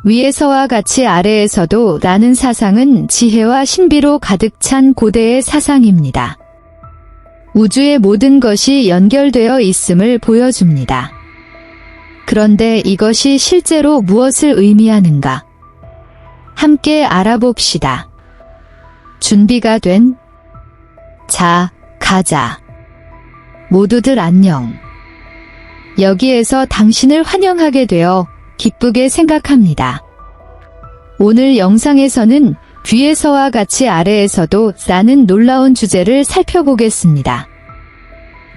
위에서와 같이 아래에서도 라는 사상은 지혜와 신비로 가득 찬 고대의 사상입니다. 우주의 모든 것이 연결되어 있음을 보여줍니다. 그런데 이것이 실제로 무엇을 의미하는가? 함께 알아봅시다. 준비가 된? 자, 가자. 모두들 안녕. 여기에서 당신을 환영하게 되어 기쁘게 생각합니다. 오늘 영상에서는 위에서와 같이 아래에서도 라는 놀라운 주제를 살펴보겠습니다.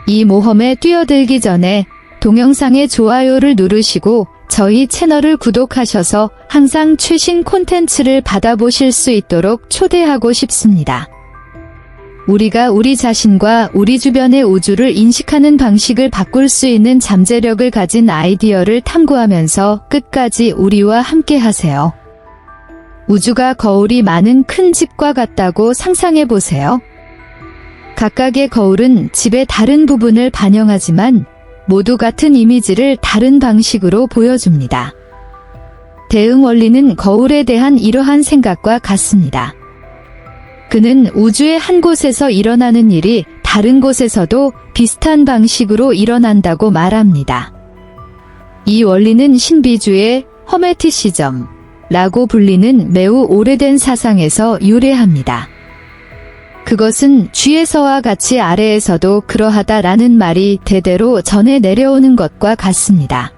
이 모험에 뛰어들기 전에 동영상의 좋아요를 누르시고 저희 채널을 구독하셔서 항상 최신 콘텐츠를 받아보실 수 있도록 초대하고 싶습니다. 우리가 우리 자신과 우리 주변의 우주를 인식하는 방식을 바꿀 수 있는 잠재력을 가진 아이디어를 탐구하면서 끝까지 우리와 함께 하세요. 우주가 거울이 많은 큰 집과 같다고 상상해 보세요. 각각의 거울은 집의 다른 부분을 반영하지만 모두 같은 이미지를 다른 방식으로 보여줍니다. 대응 원리는 거울에 대한 이러한 생각과 같습니다. 그는 우주의 한 곳에서 일어나는 일이 다른 곳에서도 비슷한 방식으로 일어난다고 말합니다. 이 원리는 신비주의 허메티시즘라고 불리는 매우 오래된 사상에서 유래합니다. 그것은 위에서와 같이 아래에서도 그러하다라는 말이 대대로 전해 내려오는 것과 같습니다.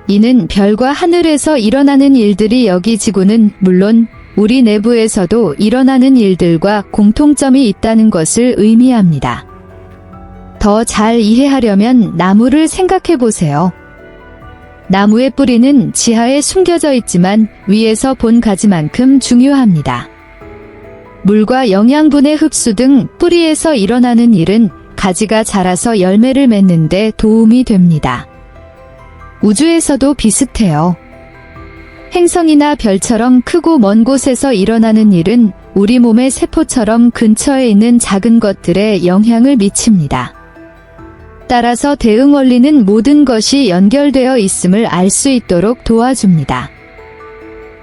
이는 별과 하늘에서 일어나는 일들이 여기 지구는 물론 우리 내부에서도 일어나는 일들과 공통점이 있다는 것을 의미합니다. 더 잘 이해하려면 나무를 생각해 보세요. 나무의 뿌리는 지하에 숨겨져 있지만 위에서 본 가지만큼 중요합니다. 물과 영양분의 흡수 등 뿌리에서 일어나는 일은 가지가 자라서 열매를 맺는 데 도움이 됩니다. 우주에서도 비슷해요. 행성이나 별처럼 크고 먼 곳에서 일어나는 일은 우리 몸의 세포처럼 근처에 있는 작은 것들에 영향을 미칩니다. 따라서 대응 원리는 모든 것이 연결되어 있음을 알 수 있도록 도와줍니다.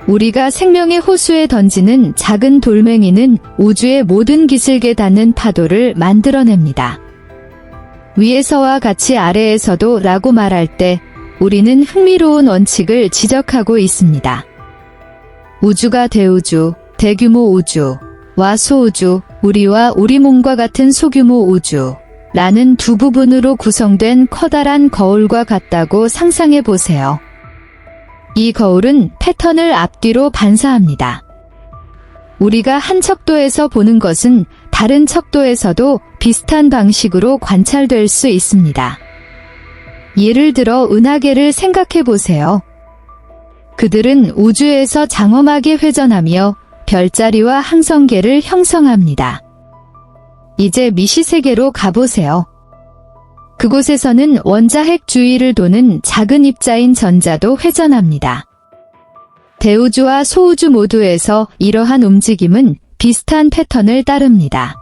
우리가 생명의 호수에 던지는 작은 돌멩이는 우주의 모든 기슭에 닿는 파도를 만들어냅니다. 위에서와 같이 아래에서도 라고 말할 때 우리는 흥미로운 원칙을 지적하고 있습니다. 우주가 대우주, 대규모 우주와 소우주, 우리와 우리 몸과 같은 소규모 우주라는 두 부분으로 구성된 커다란 거울과 같다고 상상해 보세요. 이 거울은 패턴을 앞뒤로 반사합니다. 우리가 한 척도에서 보는 것은 다른 척도에서도 비슷한 방식으로 관찰될 수 있습니다. 예를 들어 은하계를 생각해 보세요. 그들은 우주에서 장엄하게 회전하며 별자리와 항성계를 형성합니다. 이제 미시세계로 가보세요. 그곳에서는 원자핵 주위를 도는 작은 입자인 전자도 회전합니다. 대우주와 소우주 모두에서 이러한 움직임은 비슷한 패턴을 따릅니다.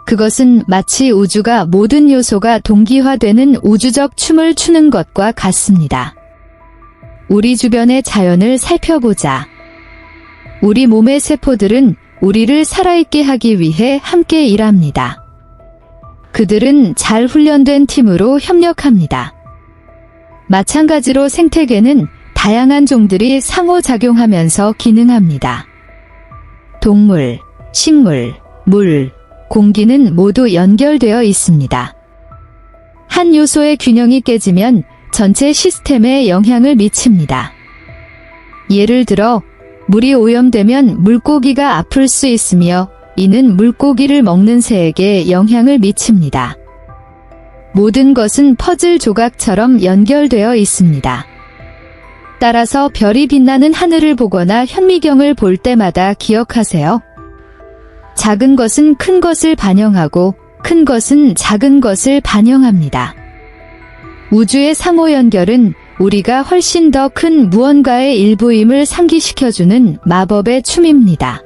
그것은 마치 우주가 모든 요소가 동기화되는 우주적 춤을 추는 것과 같습니다. 우리 주변의 자연을 살펴보자. 우리 몸의 세포들은 우리를 살아있게 하기 위해 함께 일합니다. 그들은 잘 훈련된 팀으로 협력합니다. 마찬가지로 생태계는 다양한 종들이 상호작용하면서 기능합니다. 동물, 식물, 물, 공기는 모두 연결되어 있습니다. 한 요소의 균형이 깨지면 전체 시스템에 영향을 미칩니다. 예를 들어 물이 오염되면 물고기가 아플 수 있으며 이는 물고기를 먹는 새에게 영향을 미칩니다. 모든 것은 퍼즐 조각처럼 연결되어 있습니다. 따라서 별이 빛나는 하늘을 보거나 현미경을 볼 때마다 기억하세요. 작은 것은 큰 것을 반영하고 큰 것은 작은 것을 반영합니다. 우주의 상호 연결은 우리가 훨씬 더 큰 무언가의 일부임을 상기시켜주는 마법의 춤입니다.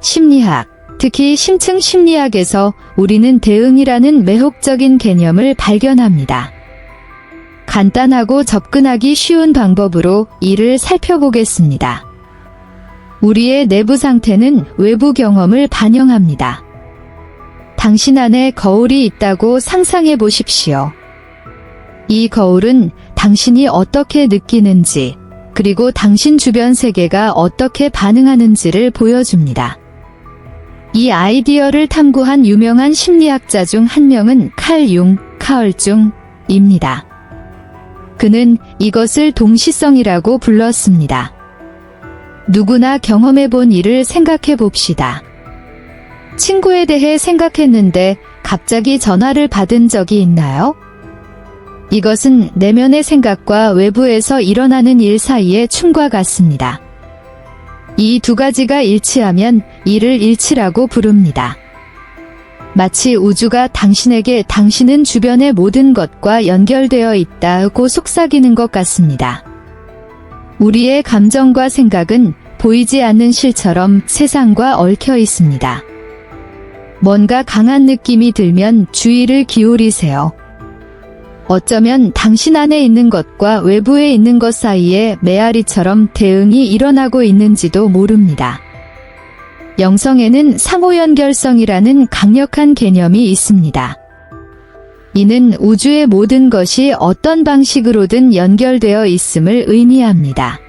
심리학, 특히 심층 심리학에서 우리는 대응이라는 매혹적인 개념을 발견합니다. 간단하고 접근하기 쉬운 방법으로 이를 살펴보겠습니다. 우리의 내부 상태는 외부 경험을 반영합니다. 당신 안에 거울이 있다고 상상해 보십시오. 이 거울은 당신이 어떻게 느끼는지, 그리고 당신 주변 세계가 어떻게 반응하는지를 보여줍니다. 이 아이디어를 탐구한 유명한 심리학자 중 한 명은 칼 중입니다. 그는 이것을 동시성이라고 불렀습니다. 누구나 경험해 본 일을 생각해 봅시다. 친구에 대해 생각했는데 갑자기 전화를 받은 적이 있나요? 이것은 내면의 생각과 외부에서 일어나는 일 사이의 춤과 같습니다. 이 두 가지가 일치하면 이를 일치라고 부릅니다. 마치 우주가 당신에게 당신은 주변의 모든 것과 연결되어 있다고 속삭이는 것 같습니다. 우리의 감정과 생각은 보이지 않는 실처럼 세상과 얽혀 있습니다. 뭔가 강한 느낌이 들면 주의를 기울이세요. 어쩌면 당신 안에 있는 것과 외부에 있는 것 사이에 메아리처럼 대응이 일어나고 있는지도 모릅니다. 영성에는 상호연결성이라는 강력한 개념이 있습니다. 이는 우주의 모든 것이 어떤 방식으로든 연결되어 있음을 의미합니다.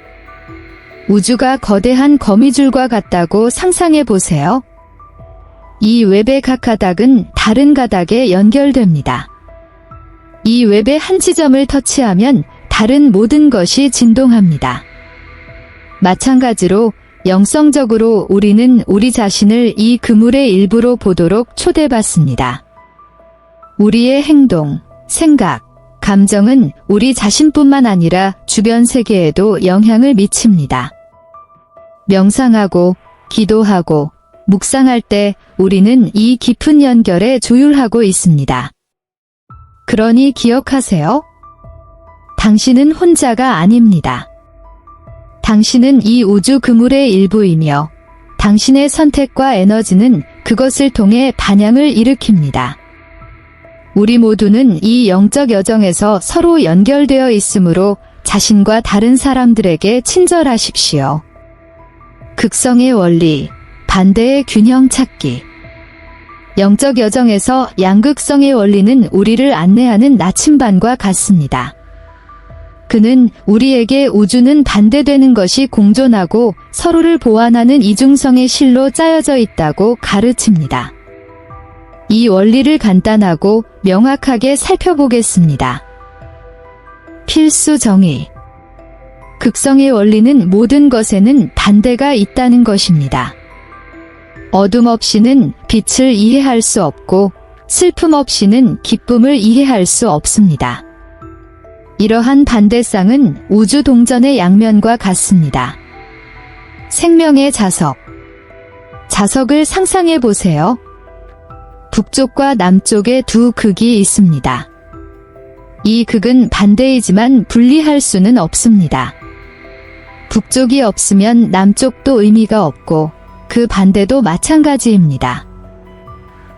우주가 거대한 거미줄과 같다고 상상해 보세요. 이 웹의 각 가닥은 다른 가닥에 연결됩니다. 이 웹의 한 지점을 터치하면 다른 모든 것이 진동합니다. 마찬가지로 영성적으로 우리는 우리 자신을 이 그물의 일부로 보도록 초대받습니다. 우리의 행동, 생각, 감정은 우리 자신뿐만 아니라 주변 세계에도 영향을 미칩니다. 명상하고 기도하고 묵상할 때 우리는 이 깊은 연결에 조율하고 있습니다. 그러니 기억하세요. 당신은 혼자가 아닙니다. 당신은 이 우주 그물의 일부이며 당신의 선택과 에너지는 그것을 통해 반향을 일으킵니다. 우리 모두는 이 영적 여정에서 서로 연결되어 있으므로 자신과 다른 사람들에게 친절하십시오. 극성의 원리, 반대의 균형 찾기. 영적 여정에서 양극성의 원리는 우리를 안내하는 나침반과 같습니다. 그는 우리에게 우주는 반대되는 것이 공존하고 서로를 보완하는 이중성의 실로 짜여져 있다고 가르칩니다. 이 원리를 간단하고 명확하게 살펴보겠습니다. 필수 정의. 극성의 원리는 모든 것에는 반대가 있다는 것입니다. 어둠 없이는 빛을 이해할 수 없고 슬픔 없이는 기쁨을 이해할 수 없습니다. 이러한 반대쌍은 우주 동전의 양면과 같습니다. 생명의 자석. 자석을 상상해 보세요. 북쪽과 남쪽에 두 극이 있습니다. 이 극은 반대이지만 분리할 수는 없습니다. 북쪽이 없으면 남쪽도 의미가 없고 그 반대도 마찬가지입니다.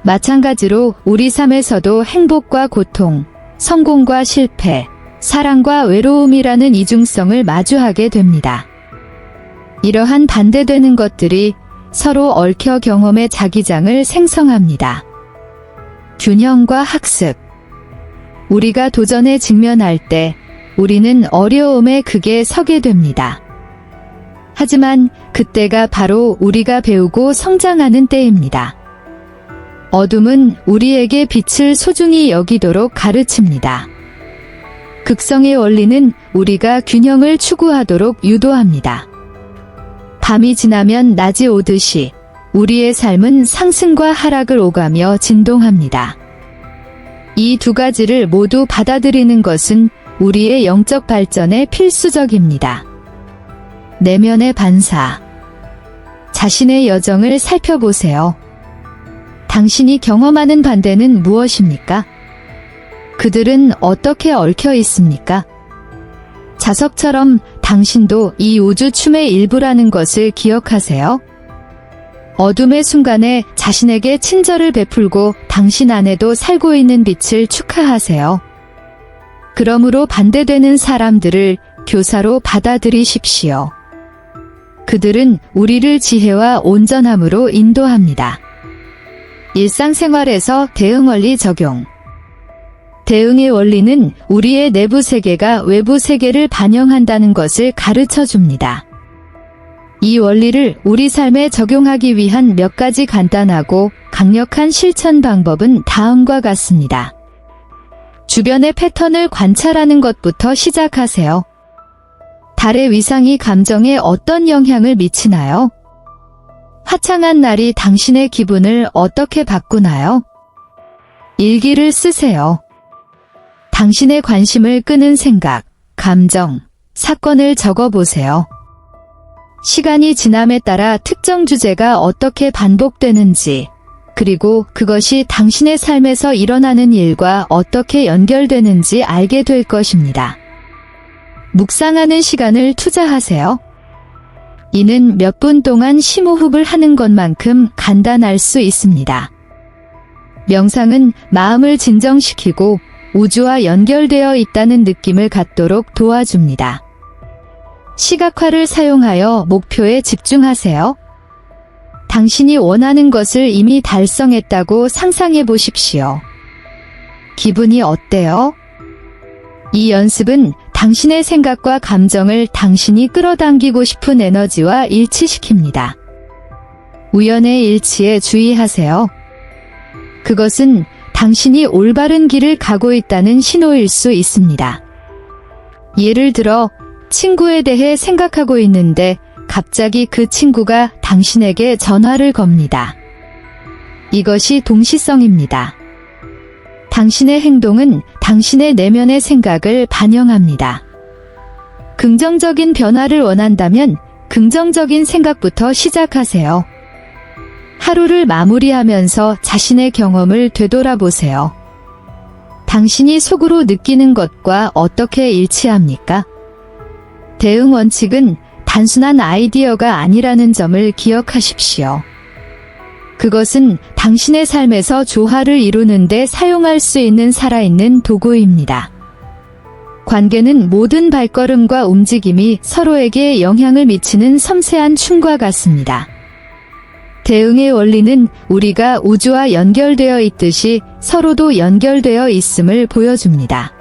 마찬가지로 우리 삶에서도 행복과 고통, 성공과 실패, 사랑과 외로움이라는 이중성을 마주하게 됩니다. 이러한 반대되는 것들이 서로 얽혀 경험의 자기장을 생성합니다. 균형과 학습. 우리가 도전에 직면할 때 우리는 어려움의 극에 서게 됩니다. 하지만 그때가 바로 우리가 배우고 성장하는 때입니다. 어둠은 우리에게 빛을 소중히 여기도록 가르칩니다. 극성의 원리는 우리가 균형을 추구하도록 유도합니다. 밤이 지나면 낮이 오듯이 우리의 삶은 상승과 하락을 오가며 진동합니다. 이 두 가지를 모두 받아들이는 것은 우리의 영적 발전에 필수적입니다. 내면의 반사. 자신의 여정을 살펴보세요. 당신이 경험하는 반대는 무엇입니까? 그들은 어떻게 얽혀 있습니까? 자석처럼 당신도 이 우주 춤의 일부라는 것을 기억하세요. 어둠의 순간에 자신에게 친절을 베풀고 당신 안에도 살고 있는 빛을 축하하세요. 그러므로 반대되는 사람들을 교사로 받아들이십시오. 그들은 우리를 지혜와 온전함으로 인도합니다. 일상생활에서 대응 원리 적용. 대응의 원리는 우리의 내부 세계가 외부 세계를 반영한다는 것을 가르쳐 줍니다. 이 원리를 우리 삶에 적용하기 위한 몇 가지 간단하고 강력한 실천 방법은 다음과 같습니다. 주변의 패턴을 관찰하는 것부터 시작하세요. 달의 위상이 감정에 어떤 영향을 미치나요? 화창한 날이 당신의 기분을 어떻게 바꾸나요? 일기를 쓰세요. 당신의 관심을 끄는 생각, 감정, 사건을 적어보세요. 시간이 지남에 따라 특정 주제가 어떻게 반복되는지, 그리고 그것이 당신의 삶에서 일어나는 일과 어떻게 연결되는지 알게 될 것입니다. 묵상하는 시간을 투자하세요. 이는 몇 분 동안 심호흡을 하는 것만큼 간단할 수 있습니다. 명상은 마음을 진정시키고 우주와 연결되어 있다는 느낌을 갖도록 도와줍니다. 시각화를 사용하여 목표에 집중하세요. 당신이 원하는 것을 이미 달성했다고 상상해 보십시오. 기분이 어때요? 이 연습은 당신의 생각과 감정을 당신이 끌어당기고 싶은 에너지와 일치시킵니다. 우연의 일치에 주의하세요. 그것은 당신이 올바른 길을 가고 있다는 신호일 수 있습니다. 예를 들어, 친구에 대해 생각하고 있는데 갑자기 그 친구가 당신에게 전화를 겁니다. 이것이 동시성입니다. 당신의 행동은 당신의 내면의 생각을 반영합니다. 긍정적인 변화를 원한다면 긍정적인 생각부터 시작하세요. 하루를 마무리하면서 자신의 경험을 되돌아보세요. 당신이 속으로 느끼는 것과 어떻게 일치합니까? 대응 원칙은 단순한 아이디어가 아니라는 점을 기억하십시오. 그것은 당신의 삶에서 조화를 이루는 데 사용할 수 있는 살아있는 도구입니다. 관계는 모든 발걸음과 움직임이 서로에게 영향을 미치는 섬세한 춤과 같습니다. 대응의 원리는 우리가 우주와 연결되어 있듯이 서로도 연결되어 있음을 보여줍니다.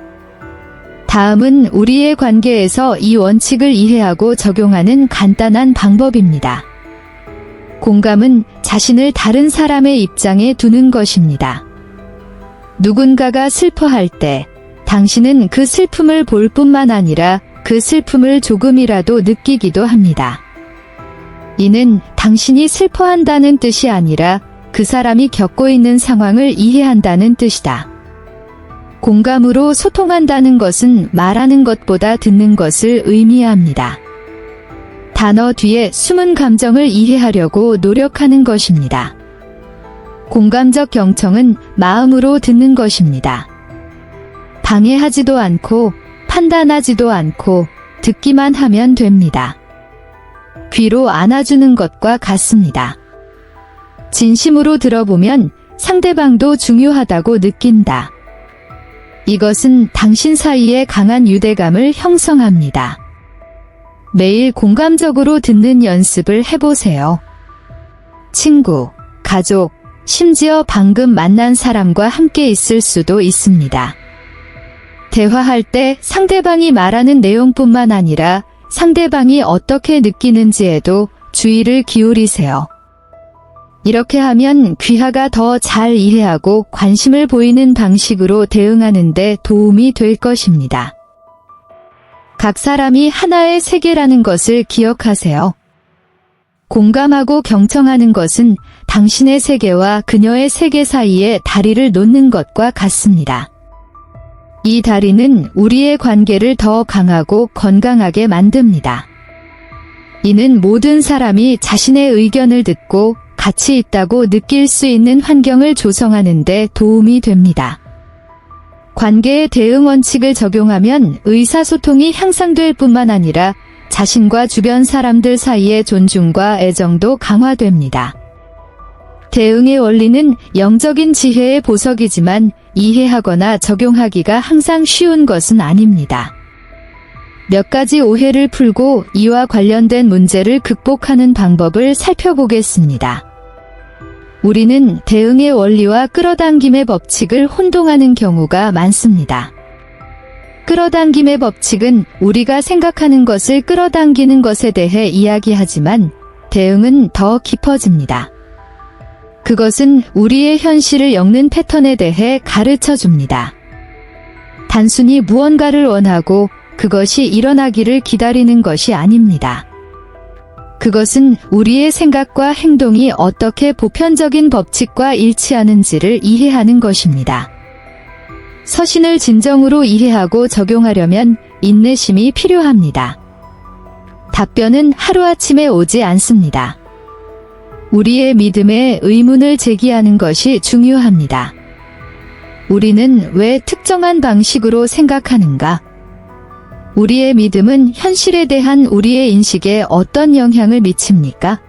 다음은 우리의 관계에서 이 원칙을 이해하고 적용하는 간단한 방법입니다. 공감은 자신을 다른 사람의 입장에 두는 것입니다. 누군가가 슬퍼할 때 당신은 그 슬픔을 볼 뿐만 아니라 그 슬픔을 조금이라도 느끼기도 합니다. 이는 당신이 슬퍼한다는 뜻이 아니라 그 사람이 겪고 있는 상황을 이해한다는 뜻이다. 공감으로 소통한다는 것은 말하는 것보다 듣는 것을 의미합니다. 단어 뒤에 숨은 감정을 이해하려고 노력하는 것입니다. 공감적 경청은 마음으로 듣는 것입니다. 방해하지도 않고 판단하지도 않고 듣기만 하면 됩니다. 귀로 안아주는 것과 같습니다. 진심으로 들어보면 상대방도 중요하다고 느낀다. 이것은 당신 사이에 강한 유대감을 형성합니다. 매일 공감적으로 듣는 연습을 해보세요. 친구, 가족, 심지어 방금 만난 사람과 함께 있을 수도 있습니다. 대화할 때 상대방이 말하는 내용뿐만 아니라 상대방이 어떻게 느끼는지에도 주의를 기울이세요. 이렇게 하면 귀하가 더 잘 이해하고 관심을 보이는 방식으로 대응하는 데 도움이 될 것입니다. 각 사람이 하나의 세계라는 것을 기억하세요. 공감하고 경청하는 것은 당신의 세계와 그녀의 세계 사이에 다리를 놓는 것과 같습니다. 이 다리는 우리의 관계를 더 강하고 건강하게 만듭니다. 이는 모든 사람이 자신의 의견을 듣고 가치 있다고 느낄 수 있는 환경을 조성하는 데 도움이 됩니다. 관계의 대응 원칙을 적용하면 의사소통이 향상될 뿐만 아니라 자신과 주변 사람들 사이의 존중과 애정도 강화됩니다. 대응의 원리는 영적인 지혜의 보석이지만 이해하거나 적용하기가 항상 쉬운 것은 아닙니다. 몇 가지 오해를 풀고 이와 관련된 문제를 극복하는 방법을 살펴보겠습니다. 우리는 대응의 원리와 끌어당김의 법칙을 혼동하는 경우가 많습니다. 끌어당김의 법칙은 우리가 생각하는 것을 끌어당기는 것에 대해 이야기하지만 대응은 더 깊어집니다. 그것은 우리의 현실을 엮는 패턴에 대해 가르쳐 줍니다. 단순히 무언가를 원하고 그것이 일어나기를 기다리는 것이 아닙니다. 그것은 우리의 생각과 행동이 어떻게 보편적인 법칙과 일치하는지를 이해하는 것입니다. 서신을 진정으로 이해하고 적용하려면 인내심이 필요합니다. 답변은 하루아침에 오지 않습니다. 우리의 믿음에 의문을 제기하는 것이 중요합니다. 우리는 왜 특정한 방식으로 생각하는가? 우리의 믿음은 현실에 대한 우리의 인식에 어떤 영향을 미칩니까?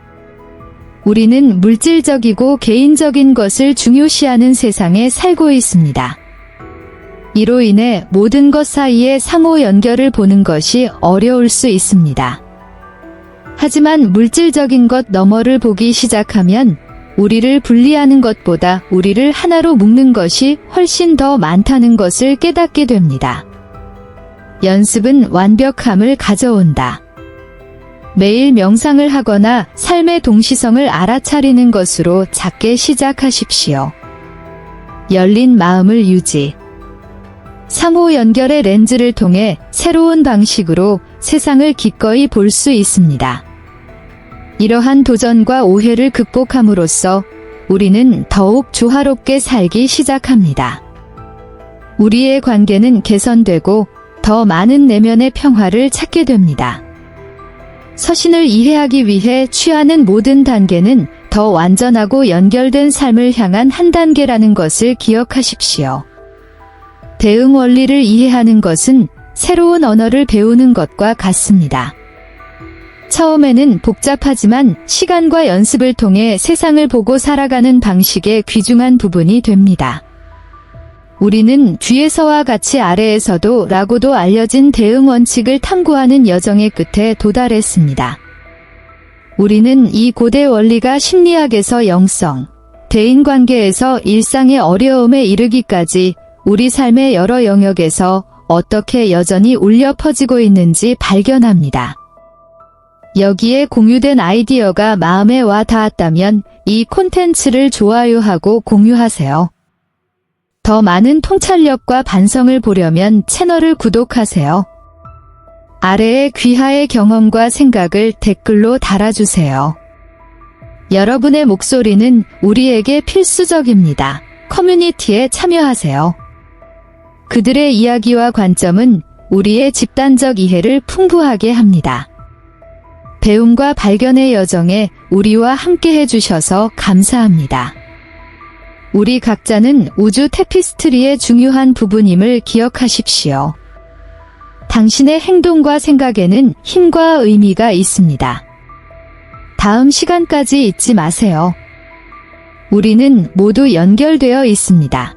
우리는 물질적이고 개인적인 것을 중요시하는 세상에 살고 있습니다. 이로 인해 모든 것 사이의 상호 연결을 보는 것이 어려울 수 있습니다. 하지만 물질적인 것 너머를 보기 시작하면 우리를 분리하는 것보다 우리를 하나로 묶는 것이 훨씬 더 많다는 것을 깨닫게 됩니다. 연습은 완벽함을 가져온다. 매일 명상을 하거나 삶의 동시성을 알아차리는 것으로 작게 시작하십시오. 열린 마음을 유지. 상호 연결의 렌즈를 통해 새로운 방식으로 세상을 기꺼이 볼 수 있습니다. 이러한 도전과 오해를 극복함으로써 우리는 더욱 조화롭게 살기 시작합니다. 우리의 관계는 개선되고 더 많은 내면의 평화를 찾게 됩니다. 서신을 이해하기 위해 취하는 모든 단계는 더 완전하고 연결된 삶을 향한 한 단계라는 것을 기억하십시오. 대응 원리를 이해하는 것은 새로운 언어를 배우는 것과 같습니다. 처음에는 복잡하지만 시간과 연습을 통해 세상을 보고 살아가는 방식의 귀중한 부분이 됩니다. 우리는 뒤에서와 같이 아래에서도 라고도 알려진 대응 원칙을 탐구하는 여정의 끝에 도달했습니다. 우리는 이 고대 원리가 심리학에서 영성, 대인관계에서 일상의 어려움에 이르기까지 우리 삶의 여러 영역에서 어떻게 여전히 울려 퍼지고 있는지 발견합니다. 여기에 공유된 아이디어가 마음에 와 닿았다면 이 콘텐츠를 좋아요하고 공유하세요. 더 많은 통찰력과 반성을 보려면 채널을 구독하세요. 아래의 귀하의 경험과 생각을 댓글로 달아주세요. 여러분의 목소리는 우리에게 필수적입니다. 커뮤니티에 참여하세요. 그들의 이야기와 관점은 우리의 집단적 이해를 풍부하게 합니다. 배움과 발견의 여정에 우리와 함께 해주셔서 감사합니다. 우리 각자는 우주 테피스트리의 중요한 부분임을 기억하십시오. 당신의 행동과 생각에는 힘과 의미가 있습니다. 다음 시간까지 잊지 마세요. 우리는 모두 연결되어 있습니다.